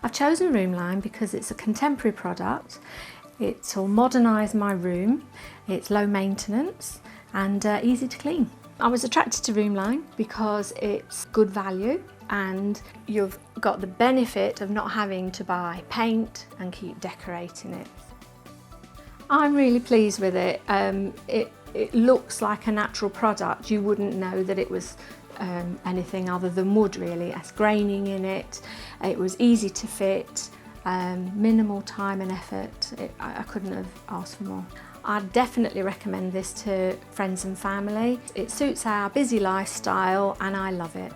I've chosen Roomline because it's a contemporary product. It'll modernise my room, it's low maintenance and easy to clean. I was attracted to Roomline because it's good value and you've got the benefit of not having to buy paint and keep decorating it. I'm really pleased with it. It looks like a natural product. You wouldn't know that it was anything other than wood really. It has graining in it. It was easy to fit, minimal time and effort. I couldn't have asked for more. I'd definitely recommend this to friends and family. It suits our busy lifestyle and I love it.